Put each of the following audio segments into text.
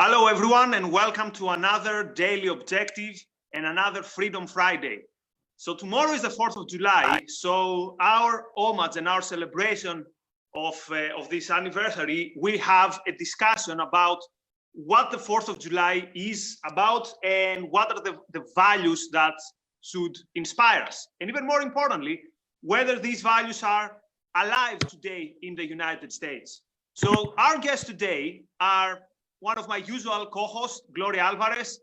Hello everyone, and welcome to another Daily Objective and another Freedom Friday. So tomorrow is the 4th of July, so our homage and our celebration of this anniversary, we have a discussion about what the 4th of July is about and what are the values that should inspire us. And even more importantly, whether these values are alive today in the United States. So our guests today are one of my usual co-hosts, Gloria Alvarez,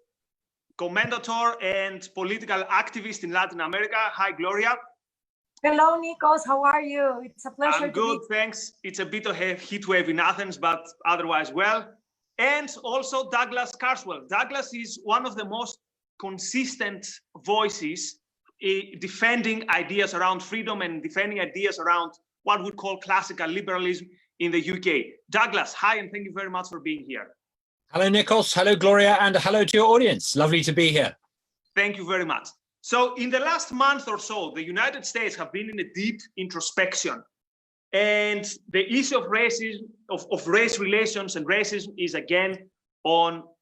commentator and political activist in Latin America. Hi, Gloria. Hello, Nikos. How are you? It's a pleasure. I'm good, thanks. It's a bit of a heat wave in Athens, but otherwise well. And also Douglas Carswell. Douglas is one of the most consistent voices defending ideas around freedom and defending ideas around what we call classical liberalism in the UK. Douglas, hi, and thank you very much for being here. Hello, Nikos. Hello, Gloria, and hello to your audience. Lovely to be here. Thank you very much. So in the last month or so, the United States have been in a deep introspection. And the issue of racism, of race relations and racism is again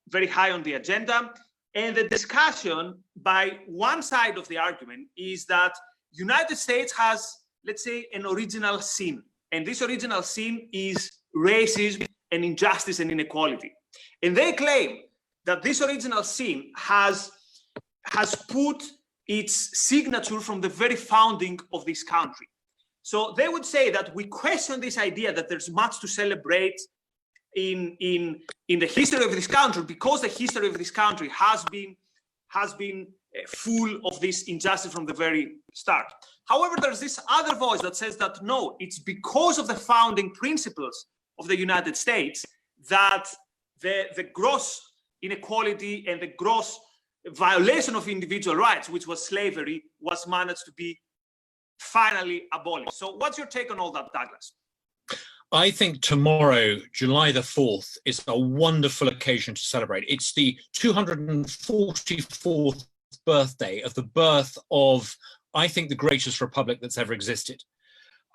very high on the agenda. And the discussion by one side of the argument is that United States has, let's say, an original sin. And this original sin is racism and injustice and inequality. And they claim that this original sin has put its signature from the very founding of this country. So they would say that we question this idea that there's much to celebrate in the history of this country, because the history of this country has been full of this injustice from the very start. However, there's this other voice that says that no, it's because of the founding principles of the United States that the gross inequality and the gross violation of individual rights, which was slavery, was managed to be finally abolished. So what's your take on all that, Douglas? I think tomorrow, July the 4th, is a wonderful occasion to celebrate. It's the 244th birthday of the birth of, I think, the greatest republic that's ever existed.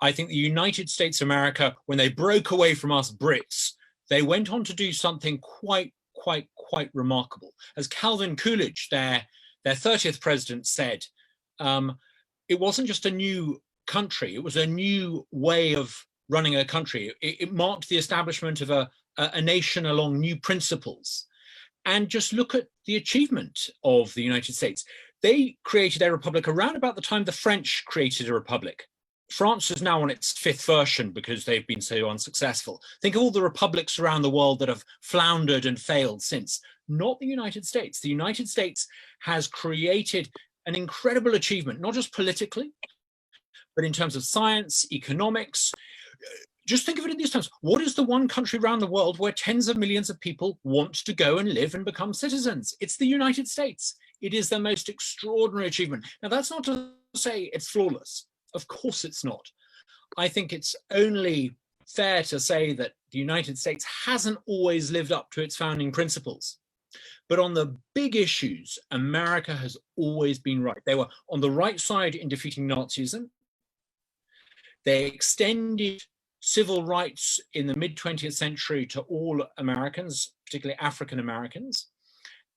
I think the United States of America, when they broke away from us Brits, they went on to do something quite remarkable. As Calvin Coolidge, their 30th president, said, it wasn't just a new country, it was a new way of running a country. It marked the establishment of a nation along new principles. And just look at the achievement of the United States. They created a republic around about the time the French created a republic. France is now on its 5th version because they've been so unsuccessful. Think of all the republics around the world that have floundered and failed since. Not the United States. The United States has created an incredible achievement, not just politically, but in terms of science, economics. Just think of it in these terms. What is the one country around the world where tens of millions of people want to go and live and become citizens? It's the United States. It is the most extraordinary achievement. Now, that's not to say it's flawless. Of course it's not. I think it's only fair to say that the United States hasn't always lived up to its founding principles. But on the big issues, America has always been right. They were on the right side in defeating Nazism. They extended civil rights in the mid-20th century to all Americans, particularly African Americans.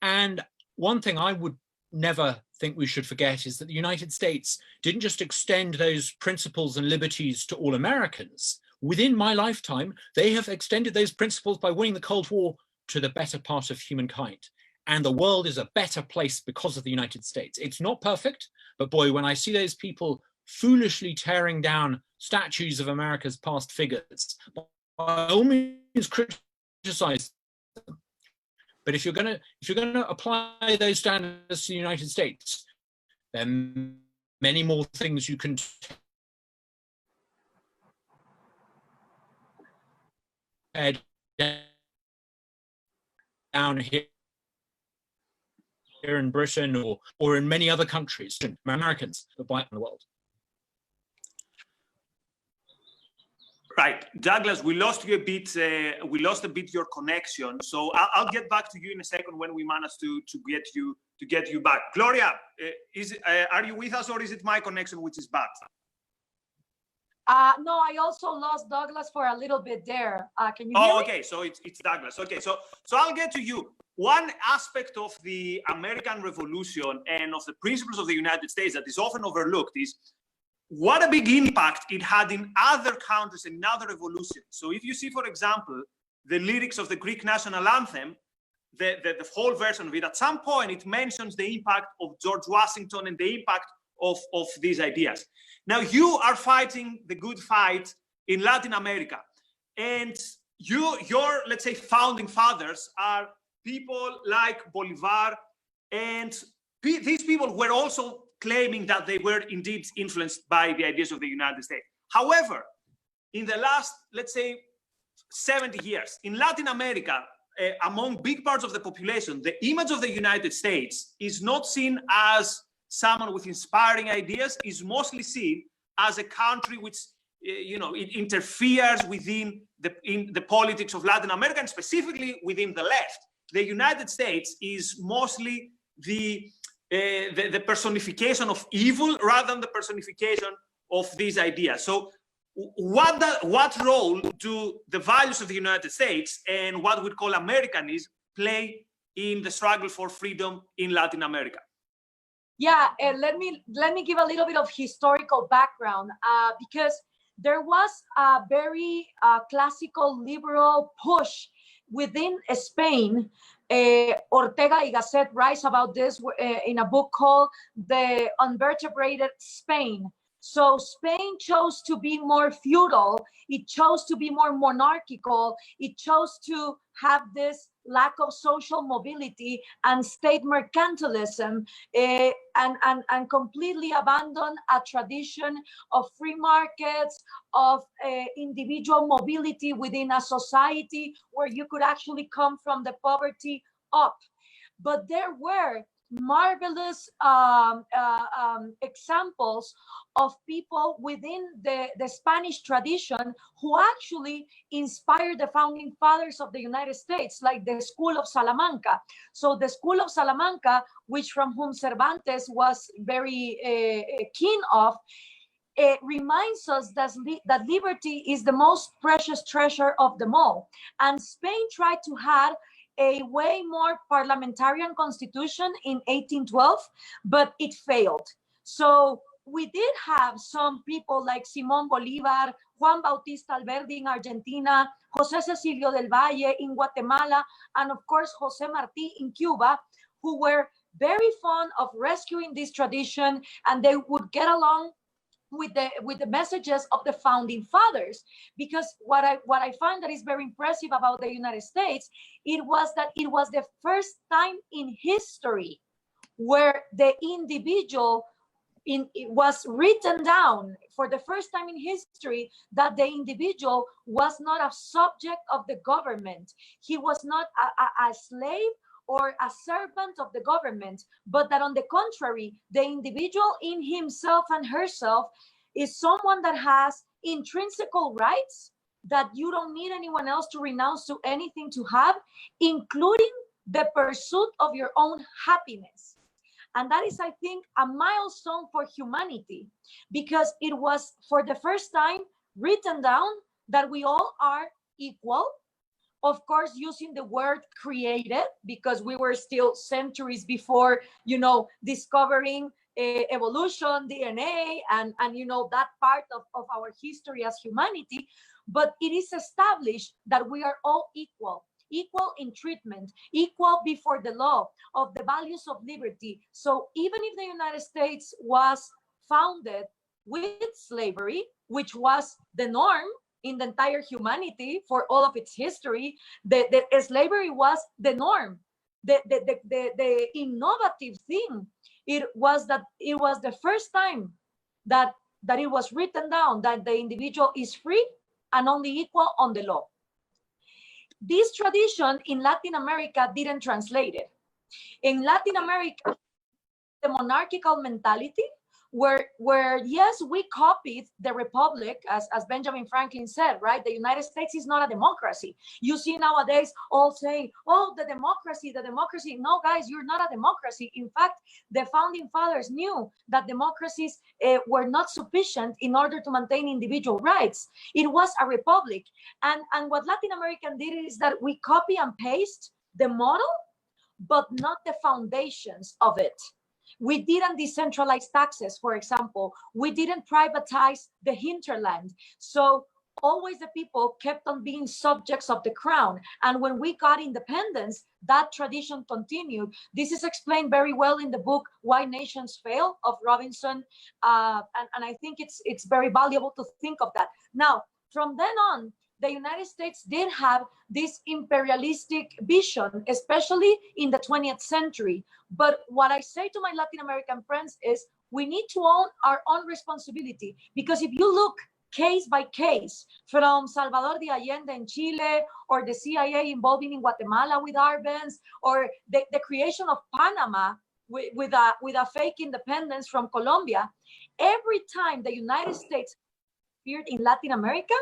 And one thing I would never think we should forget is that the United States didn't just extend those principles and liberties to all Americans. Within my lifetime, they have extended those principles by winning the Cold War to the better part of humankind. And the world is a better place because of the United States. It's not perfect, but boy, when I see those people foolishly tearing down statues of America's past figures, by all means criticize them. But if you're going to apply those standards to the United States, there are many more things you can tear down here in Britain or in many other countries, Americans that bite in the world. Right, Douglas, we lost you a bit. We lost a bit your connection. So I'll get back to you in a second when we manage to get you back. Gloria, are you with us, or is it my connection which is bad? No, I also lost Douglas for a little bit there. Can you hear me? Okay, so it's Douglas. Okay, so I'll get to you. One aspect of the American Revolution and of the principles of the United States that is often overlooked is what a big impact it had in other countries and in other revolutions. So if you see, for example, the lyrics of the Greek national anthem, the whole version of it, at some point it mentions the impact of George Washington and the impact of these ideas. Now you are fighting the good fight in Latin America, and your, let's say, founding fathers are people like Bolivar, and these people were also claiming that they were indeed influenced by the ideas of the United States. However, in the last, let's say, 70 years, in Latin America, among big parts of the population, the image of the United States is not seen as someone with inspiring ideas, is mostly seen as a country which, it interferes within the politics of Latin America, and specifically within the left. The United States is mostly the personification of evil rather than the personification of these ideas. So what role do the values of the United States and what we call Americanism play in the struggle for freedom in Latin America? Yeah, and let me give a little bit of historical background, because there was a very classical liberal push within Spain. Ortega y Gasset writes about this in a book called The Unvertebrated Spain. So Spain chose to be more feudal, it chose to be more monarchical, it chose to have this lack of social mobility and state mercantilism, and completely abandon a tradition of free markets, of individual mobility within a society where you could actually come from the poverty up. But there were marvelous examples of people within the Spanish tradition who actually inspired the founding fathers of the United States, like the School of Salamanca. So the School of Salamanca, which from whom Cervantes was very keen of, it reminds us that liberty is the most precious treasure of them all. And Spain tried to have a way more parliamentarian constitution in 1812, but it failed. So we did have some people like Simón Bolívar, Juan Bautista Alberdi in Argentina, José Cecilio del Valle in Guatemala, and of course, José Martí in Cuba, who were very fond of rescuing this tradition, and they would get along with the messages of the founding fathers. Because what I find that is very impressive about the United States, it was that it was the first time in history where the individual it was written down for the first time in history that the individual was not a subject of the government. He was not a slave or a servant of the government, but that on the contrary, the individual in himself and herself is someone that has intrinsic rights that you don't need anyone else to renounce to anything to have, including the pursuit of your own happiness. And that is, I think, a milestone for humanity, because it was for the first time written down that we all are equal. Of course, using the word created, because we were still centuries before, discovering evolution, DNA, and that part of our history as humanity. But it is established that we are all equal in treatment, equal before the law, of the values of liberty. So even if the United States was founded with slavery, which was the norm in the entire humanity for all of its history, the slavery was the norm. The innovative thing, it was that it was the first time that it was written down that the individual is free and only equal on the law. This tradition in Latin America didn't translate it. In Latin America, the monarchical mentality where yes, we copied the republic, as Benjamin Franklin said, right? The United States is not a democracy. You see nowadays all saying, oh, the democracy, the democracy. No, guys, you're not a democracy. In fact, the founding fathers knew that democracies were not sufficient in order to maintain individual rights. It was a republic. And what Latin America did is that we copy and paste the model, but not the foundations of it. We didn't decentralize taxes, for example. We didn't privatize the hinterland. So always the people kept on being subjects of the crown. And when we got independence, that tradition continued. This is explained very well in the book, Why Nations Fail of Robinson. And I think it's very valuable to think of that. Now, from then on, the United States did have this imperialistic vision, especially in the 20th century. But what I say to my Latin American friends is we need to own our own responsibility, because if you look case by case, from Salvador de Allende in Chile, or the CIA involving in Guatemala with Arbenz, or the creation of Panama with a fake independence from Colombia, every time the United States appeared in Latin America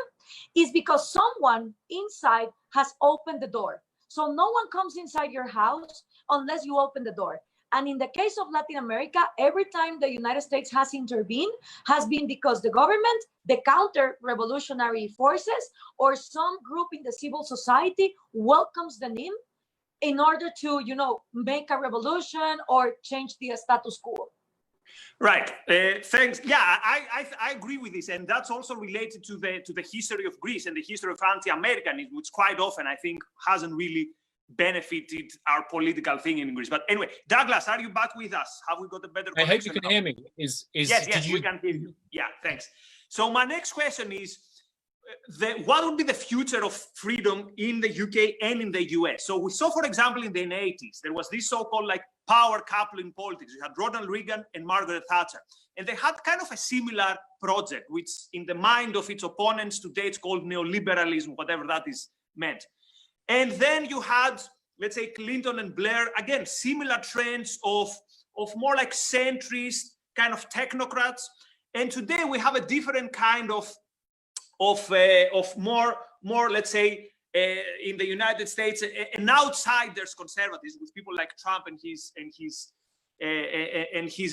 is because someone inside has opened the door. So no one comes inside your house unless you open the door. And in the case of Latin America, every time the United States has intervened, has been because the government, the counter-revolutionary forces, or some group in the civil society welcomes them in order to, make a revolution or change the status quo. Right. Thanks. Yeah, I agree with this, and that's also related to the history of Greece and the history of anti-Americanism, which quite often I think hasn't really benefited our political thing in Greece. But anyway, Douglas, are you back with us? Have we got a better connection? I hope you can hear me. Yes, we can hear you. Yeah, thanks. So my next question is, what would be the future of freedom in the UK and in the US? So we saw, for example, in the 80s, there was this so-called power couple in politics. You had Ronald Reagan and Margaret Thatcher. And they had kind of a similar project, which in the mind of its opponents today, it's called neoliberalism, whatever that is meant. And then you had, let's say, Clinton and Blair, again, similar trends of more like centrist kind of technocrats. And today we have a different kind of more, let's say, in the United States, an outsider's conservatism with people like Trump and his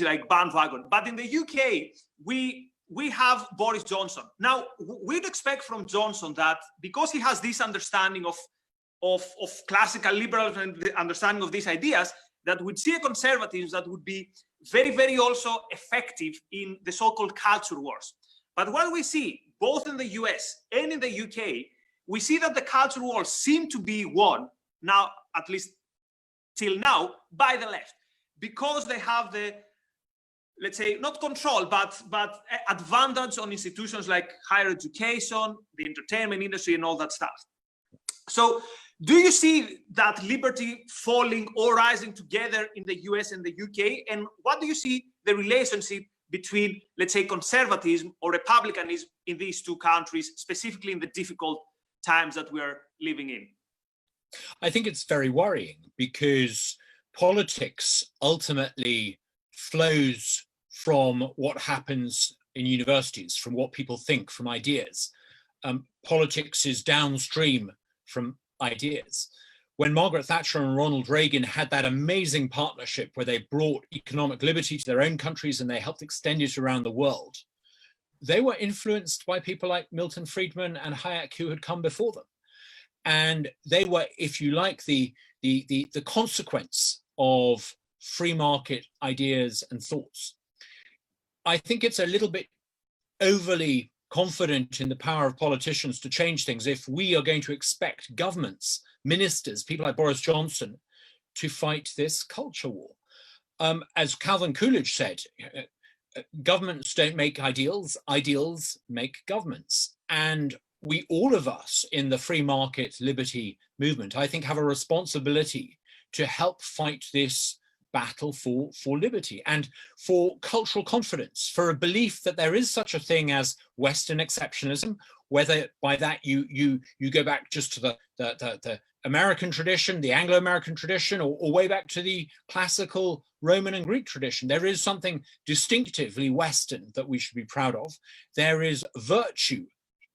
like bandwagon. But in the UK, we have Boris Johnson. Now, we'd expect from Johnson that because he has this understanding of classical liberals and the understanding of these ideas, that we'd see a conservatism that would be very, very also effective in the so-called culture wars. But what we see, both in the US and in the UK, we see that the culture wars seem to be won now, at least till now, by the left, because they have the, let's say, not control, but advantage on institutions like higher education, the entertainment industry, and all that stuff. So do you see that liberty falling or rising together in the US and the UK? And what do you see the relationship between, let's say, conservatism or republicanism in these two countries, specifically in the difficult times that we are living in? I think it's very worrying, because politics ultimately flows from what happens in universities, from what people think, from ideas. Politics is downstream from ideas. When Margaret Thatcher and Ronald Reagan had that amazing partnership where they brought economic liberty to their own countries and they helped extend it around the world, they were influenced by people like Milton Friedman and Hayek, who had come before them. And they were, if you like, the consequence of free market ideas and thoughts. I think it's a little bit overly confident in the power of politicians to change things if we are going to expect governments, ministers, people like Boris Johnson, to fight this culture war. As Calvin Coolidge said, governments don't make ideals, ideals make governments. And we, all of us in the free market liberty movement, I think, have a responsibility to help fight this battle for liberty and for cultural confidence, for a belief that there is such a thing as Western exceptionalism, whether by that you go back just to the American tradition, the Anglo-American tradition, or way back to the classical Roman and Greek tradition. There is something distinctively Western that we should be proud of. There is virtue,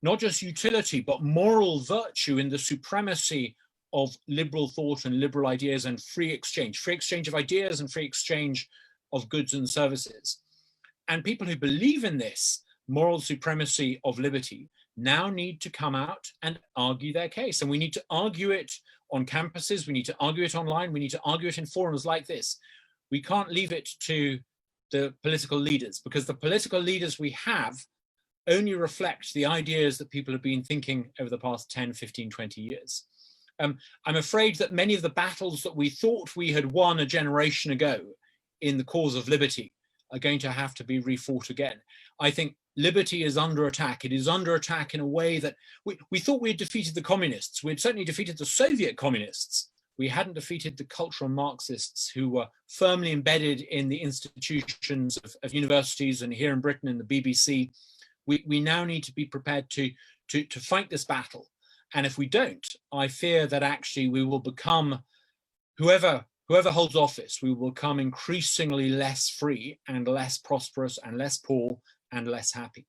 not just utility, but moral virtue in the supremacy of liberal thought and liberal ideas and free exchange of ideas and free exchange of goods and services. And people who believe in this moral supremacy of liberty now need to come out and argue their case. And we need to argue it on campuses, we need to argue it online, we need to argue it in forums like this. We can't leave it to the political leaders, because the political leaders we have only reflect the ideas that people have been thinking over the past 10, 15, 20 years. I'm afraid that many of the battles that we thought we had won a generation ago in the cause of liberty are going to have to be refought again. I think liberty is under attack. It is under attack in a way that we thought we had defeated the communists. We had certainly defeated the Soviet communists. We hadn't defeated the cultural Marxists who were firmly embedded in the institutions of universities and here in Britain in the BBC. We now need to be prepared to fight this battle. And if we don't, I fear that actually we will become, whoever holds office, we will become increasingly less free and less prosperous and less poor and less happy.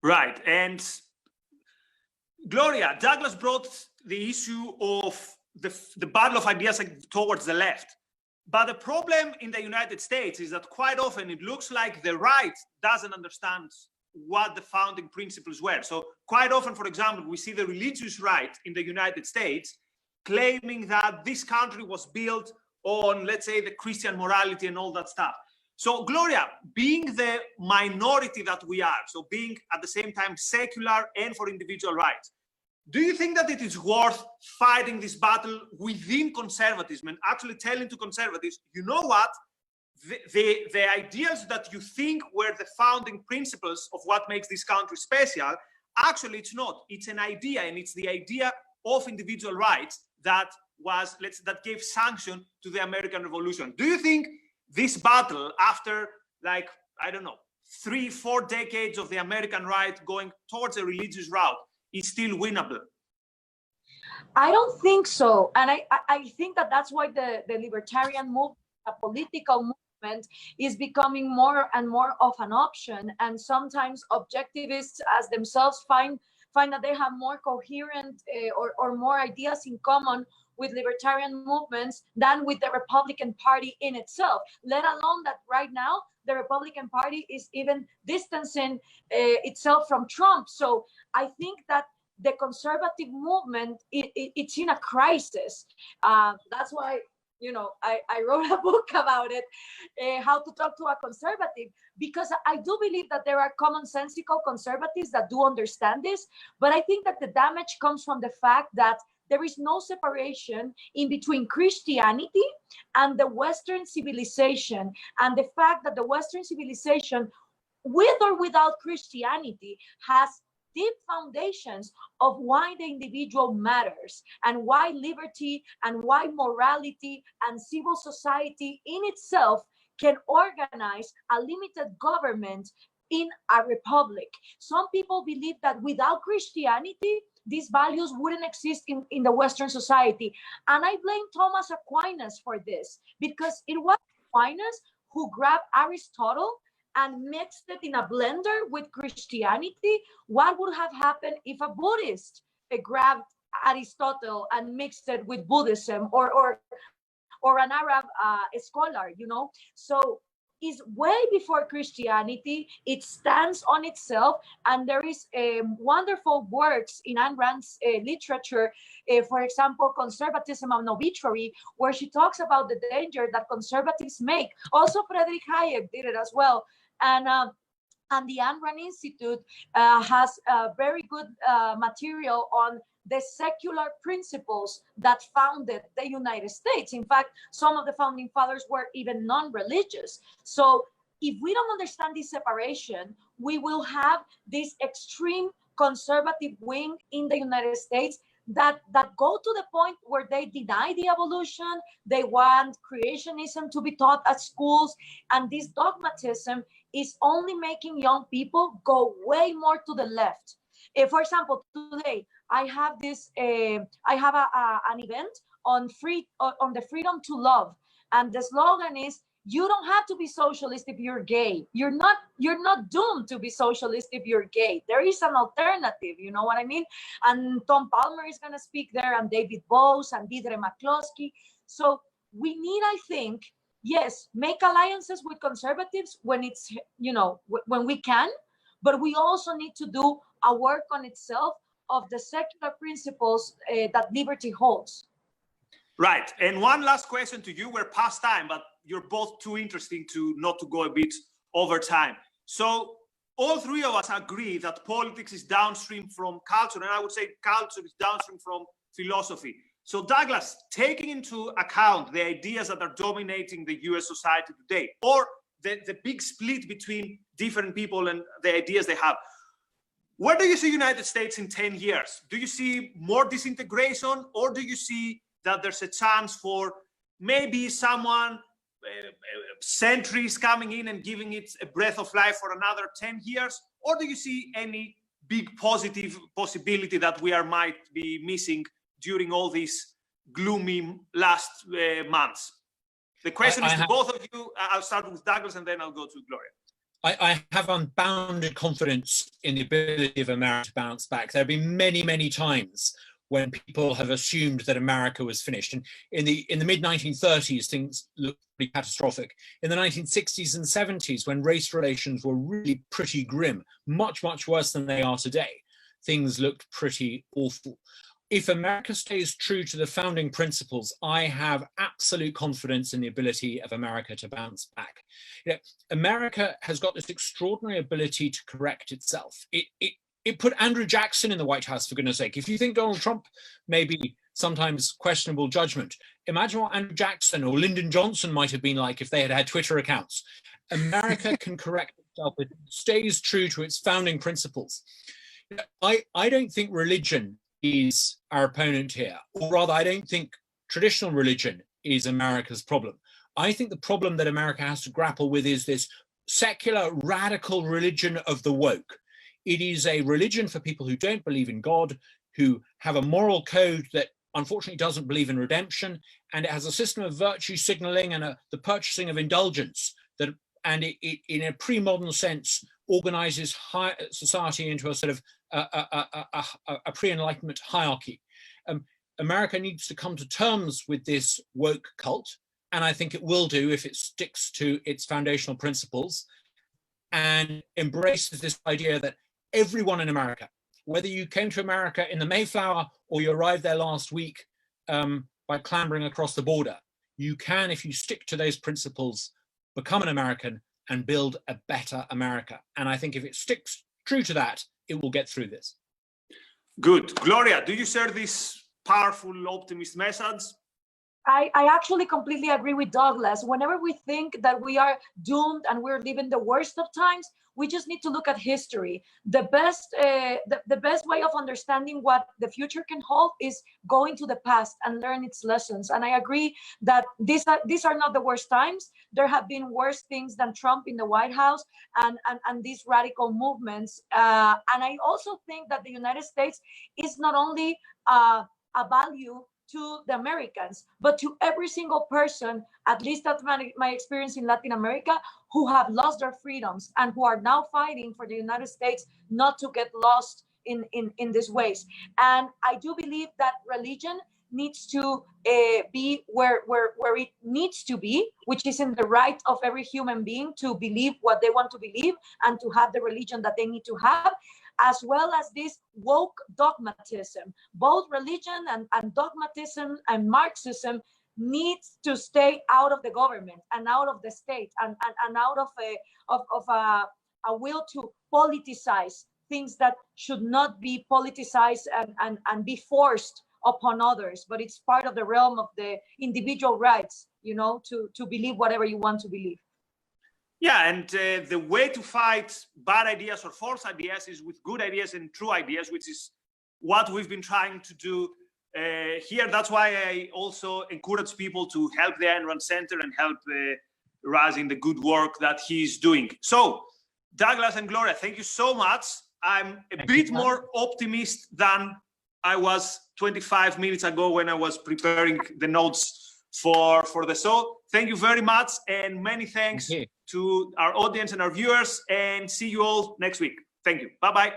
Right. And Gloria, Douglas brought the issue of the battle of ideas towards the left. But the problem in the United States is that quite often it looks like the right doesn't understand what the founding principles were. So quite often, for example, we see the religious right in the United States claiming that this country was built on, let's say, the Christian morality and all that stuff. So Gloria, being the minority that we are, so being at the same time secular and for individual rights, do you think that it is worth fighting this battle within conservatism and actually telling to conservatives, you know what, the ideals that you think were the founding principles of what makes this country special, actually it's not. It's an idea, and it's the idea of individual rights that gave sanction to the American Revolution. Do you think this battle, after, like, I don't know, 3-4 decades of the American right going towards a religious route, is still winnable? I don't think so. And I think that that's why the libertarian movement, a political movement, is becoming more and more of an option. And sometimes objectivists as themselves find that they have more coherent or more ideas in common with libertarian movements than with the Republican Party in itself, let alone that right now the Republican Party is even distancing itself from Trump. So I think that the conservative movement, it's in a crisis. That's why, you know, I wrote a book about it, how to talk to a conservative, because I do believe that there are commonsensical conservatives that do understand this, but I think that the damage comes from the fact that there is no separation in between Christianity and the Western civilization, and the fact that the Western civilization, with or without Christianity, has deep foundations of why the individual matters and why liberty and why morality and civil society in itself can organize a limited government in a republic. Some people believe that without Christianity, these values wouldn't exist in the Western society. And I blame Thomas Aquinas for this, because it was Aquinas who grabbed Aristotle and mixed it in a blender with Christianity. What would have happened if a Buddhist grabbed Aristotle and mixed it with Buddhism, or an Arab scholar, you know? So is way before Christianity. It stands on itself, and there is wonderful works in Ayn Rand's literature, for example, Conservatism and Obituary, where she talks about the danger that conservatives make. Also, Friedrich Hayek did it as well. And the Ayn Rand Institute has very good material on the secular principles that founded the United States. In fact, some of the founding fathers were even non-religious. So if we don't understand this separation, we will have this extreme conservative wing in the United States that go to the point where they deny the evolution. They want creationism to be taught at schools. And this dogmatism is only making young people go way more to the left. For example, today I have this. I have an event on the freedom to love, and the slogan is, you don't have to be socialist if you're gay. You're not doomed to be socialist if you're gay. There is an alternative, you know what I mean? And Tom Palmer is going to speak there, and David Bose and Deidre McCloskey. So we need, I think, yes, make alliances with conservatives when it's, you know, when we can, but we also need to do a work on itself of the secular principles that liberty holds. Right. And one last question to you. We're past time, but you're both too interesting to not to go a bit over time. So all three of us agree that politics is downstream from culture, and I would say culture is downstream from philosophy. So Douglas, taking into account the ideas that are dominating the US society today, or the big split between different people and the ideas they have, where do you see the United States in 10 years? Do you see more disintegration, or do you see that there's a chance for maybe someone, centuries coming in and giving it a breath of life for another 10 years? Or do you see any big positive possibility that we might be missing during all these gloomy last months? The question is to both of you. I'll start with Douglas and then I'll go to Gloria. I have unbounded confidence in the ability of America to bounce back. There have been many, many times when people have assumed that America was finished. And in the mid-1930s, things looked pretty catastrophic. In the 1960s and 70s, when race relations were really pretty grim, much, much worse than they are today, things looked pretty awful. If America stays true to the founding principles, I have absolute confidence in the ability of America to bounce back. You know, America has got this extraordinary ability to correct itself. It put Andrew Jackson in the White House, for goodness sake. If you think Donald Trump may be sometimes questionable judgment, imagine what Andrew Jackson or Lyndon Johnson might have been like if they had had Twitter accounts. America can correct itself. It stays true to its founding principles. I don't think religion is our opponent here, or rather, I don't think traditional religion is America's problem. I think the problem that America has to grapple with is this secular, radical religion of the woke. It is a religion for people who don't believe in God, who have a moral code that unfortunately doesn't believe in redemption, and it has a system of virtue signaling and the purchasing of indulgence that, and it in a pre-modern sense, organizes society into a sort of a pre-Enlightenment hierarchy. America needs to come to terms with this woke cult, and I think it will do if it sticks to its foundational principles and embraces this idea that everyone in America, whether you came to America in the Mayflower or you arrived there last week by clambering across the border, you can, if you stick to those principles, become an American and build a better America. And I think if it sticks true to that, it will get through this. Good. Gloria, do you share this powerful optimist message? I actually completely agree with Douglas. Whenever we think that we are doomed and we're living the worst of times, we just need to look at history. The best way of understanding what the future can hold is going to the past and learn its lessons. And I agree that these are not the worst times. There have been worse things than Trump in the White House and these radical movements. And I also think that the United States is not only a value to the Americans, but to every single person, at least that's my experience in Latin America, who have lost their freedoms and who are now fighting for the United States not to get lost in these ways. And I do believe that religion needs to be where it needs to be, which is in the right of every human being to believe what they want to believe and to have the religion that they need to have, as well as this woke dogmatism. Both religion and dogmatism and Marxism needs to stay out of the government and out of the state and out of a will to politicize things that should not be politicized and be forced upon others, but it's part of the realm of the individual rights, you know, to believe whatever you want to believe. Yeah, and the way to fight bad ideas or false ideas is with good ideas and true ideas, which is what we've been trying to do here. That's why I also encourage people to help the Ayn Rand Center and help Raz in the good work that he's doing. So, Douglas and Gloria, thank you so much. I'm a bit more optimist than I was 25 minutes ago when I was preparing the notes for the show. Thank you very much, and many thanks to our audience and our viewers, and see you all next week. Thank you. Bye-bye.